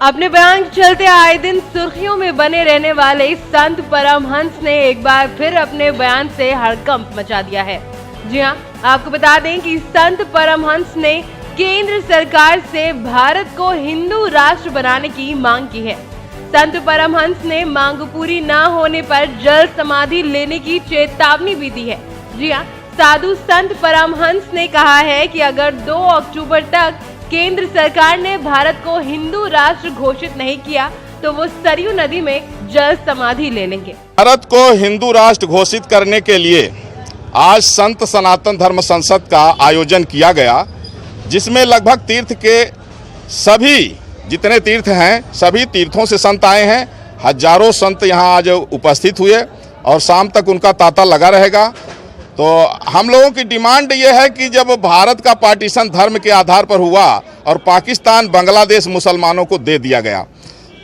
अपने बयान के चलते आए दिन सुर्खियों में बने रहने वाले संत परमहंस ने एक बार फिर अपने बयान से हड़कंप मचा दिया है। जी हां, आपको बता दें कि संत परमहंस ने केंद्र सरकार से भारत को हिंदू राष्ट्र बनाने की मांग की है। संत परमहंस ने मांग पूरी न होने पर जल समाधि लेने की चेतावनी भी दी है। जी हां, साधु संत परमहंस ने कहा है कि अगर 2 अक्टूबर तक केंद्र सरकार ने भारत को हिंदू राष्ट्र घोषित नहीं किया तो वो सरयू नदी में जल समाधि ले लेंगे। भारत को हिंदू राष्ट्र घोषित करने के लिए आज संत सनातन धर्म संसद का आयोजन किया गया, जिसमें लगभग तीर्थ के सभी जितने तीर्थ हैं सभी तीर्थों से संत आए हैं। हजारों संत यहाँ आज उपस्थित हुए और शाम तक उनका तांता लगा रहेगा। तो हम लोगों की डिमांड ये है कि जब भारत का पार्टीशन धर्म के आधार पर हुआ और पाकिस्तान बांग्लादेश मुसलमानों को दे दिया गया,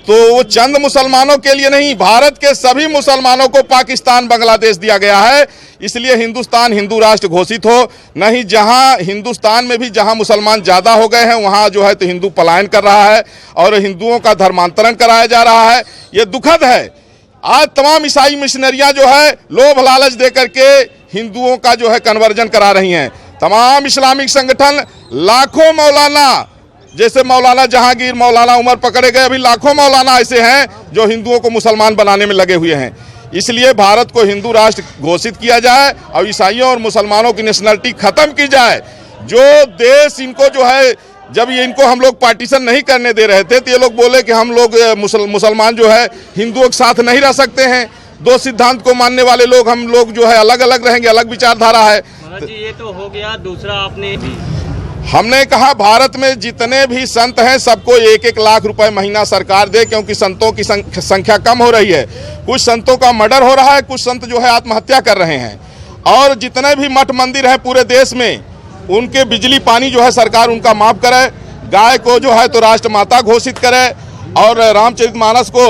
तो वो चंद मुसलमानों के लिए नहीं, भारत के सभी मुसलमानों को पाकिस्तान बांग्लादेश दिया गया है। इसलिए हिंदुस्तान हिंदू राष्ट्र घोषित हो। नहीं, जहां हिंदुस्तान में भी जहां मुसलमान ज़्यादा हो गए हैं वहां जो है तो हिंदू पलायन कर रहा है और हिंदुओं का धर्मांतरण कराया जा रहा है। ये दुखद है। आज तमाम ईसाई मिशनरियां जो है लोभ लालच दे करके हिंदुओं का जो है कन्वर्जन करा रही हैं। तमाम इस्लामिक संगठन लाखों मौलाना, जैसे मौलाना जहांगीर, मौलाना उमर पकड़े गए, अभी लाखों मौलाना ऐसे हैं जो हिंदुओं को मुसलमान बनाने में लगे हुए हैं। इसलिए भारत को हिंदू राष्ट्र घोषित किया जाए और ईसाइयों और मुसलमानों की नेशनलिटी खत्म की जाए। जो देश इनको जो है, जब ये इनको हम लोग पार्टीशन नहीं करने दे रहे थे तो ये लोग बोले कि हम लोग मुसलमान जो है हिंदुओं के साथ नहीं रह सकते हैं। 2 सिद्धांत को मानने वाले लोग हम लोग जो है अलग अलग रहेंगे, अलग विचारधारा है। महाराज जी, ये तो हो गया। दूसरा आपने हमने कहा भारत में जितने भी संत हैं सबको 1-1 लाख रुपए महीना सरकार दे, क्योंकि संतों की संख्या कम हो रही है। कुछ संतों का मर्डर हो रहा है, कुछ संत जो है आत्महत्या कर रहे हैं। और जितने भी मठ मंदिर हैं पूरे देश में, उनके बिजली पानी जो है सरकार उनका माफ करे। गाय को जो है तो राष्ट्र माता घोषित करे और रामचरितमानस को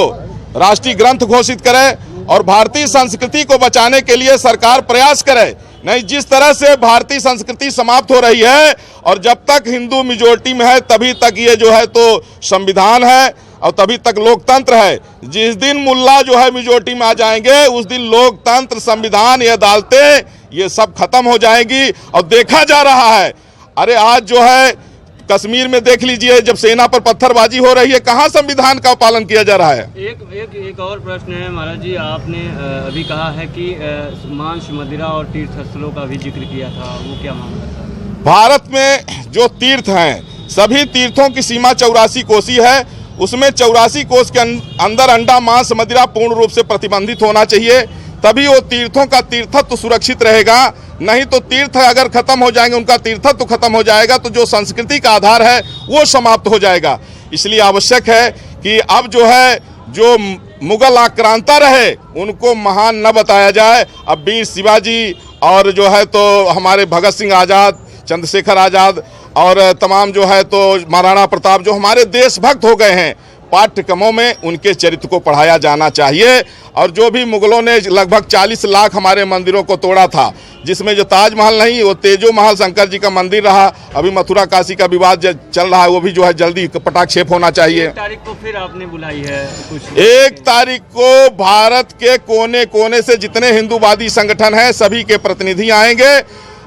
राष्ट्रीय ग्रंथ घोषित करे और भारतीय संस्कृति को बचाने के लिए सरकार प्रयास करे। नहीं, जिस तरह से भारतीय संस्कृति समाप्त हो रही है और जब तक हिंदू मेजोरिटी में है तभी तक ये जो है तो संविधान है और तभी तक लोकतंत्र है। जिस दिन मुल्ला जो है मेजोरिटी में आ जाएंगे उस दिन लोकतंत्र, संविधान, ये अदालतें ये सब खत्म हो जाएंगी। और देखा जा रहा है, अरे आज जो है कश्मीर में देख लीजिए, जब सेना पर पत्थरबाजी हो रही है, कहाँ संविधान का पालन किया जा रहा है। एक और प्रश्न है महाराज जी, आपने अभी कहा है कि मांस, मदिरा और तीर्थ स्थलों का भी जिक्र किया था, वो क्या मामला था? भारत में जो तीर्थ हैं सभी तीर्थों की सीमा 84 कोसी है। उसमें 84 कोस के अंदर अंडा, मांस, मदिरा पूर्ण रूप से प्रतिबंधित होना चाहिए, तभी वो तीर्थों का तीर्थत्व सुरक्षित रहेगा। नहीं तो तीर्थ अगर खत्म हो जाएंगे, उनका तीर्थत्व खत्म हो जाएगा तो जो संस्कृति का आधार है वो समाप्त हो जाएगा। इसलिए आवश्यक है कि अब जो है जो मुगल आक्रांता रहे उनको महान न बताया जाए। अब वीर शिवाजी और जो है तो हमारे भगत सिंह आज़ाद, चंद्रशेखर आज़ाद और तमाम जो है तो महाराणा प्रताप जो हमारे देशभक्त हो गए हैं, पाठ्यक्रमों में उनके चरित्र को पढ़ाया जाना चाहिए। और जो भी मुगलों ने लगभग 40 लाख हमारे मंदिरों को तोड़ा था, जिसमें जो ताजमहल नहीं, वो तेजो महल शंकर जी का मंदिर रहा। अभी मथुरा काशी का विवाद चल रहा है, वो भी जो है जल्दी पटाक्षेप होना चाहिए। 1 तारीख को फिर आपने बुलाई है कुछ? 1 तारीख को भारत के कोने कोने से जितने हिंदूवादी संगठन हैं सभी के प्रतिनिधि आएंगे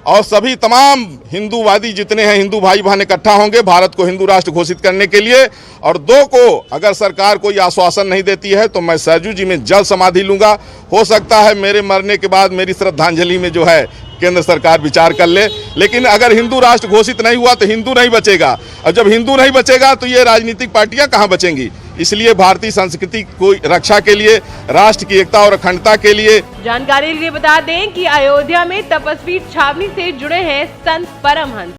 और सभी तमाम हिंदूवादी जितने हैं हिंदू भाई बहन इकट्ठा होंगे भारत को हिंदू राष्ट्र घोषित करने के लिए। और 2 को अगर सरकार कोई आश्वासन नहीं देती है तो मैं सरयू जी में जल समाधि लूंगा। हो सकता है मेरे मरने के बाद मेरी श्रद्धांजलि में जो है केंद्र सरकार विचार कर ले, लेकिन अगर हिंदू राष्ट्र घोषित नहीं हुआ तो हिंदू नहीं बचेगा, और जब हिंदू नहीं बचेगा तो ये राजनीतिक पार्टियां कहां बचेंगी। इसलिए भारतीय संस्कृति को रक्षा के लिए, राष्ट्र की एकता और अखंडता के लिए। जानकारी के लिए बता दें कि अयोध्या में तपस्वी छावनी से जुड़े हैं संत परमहंस।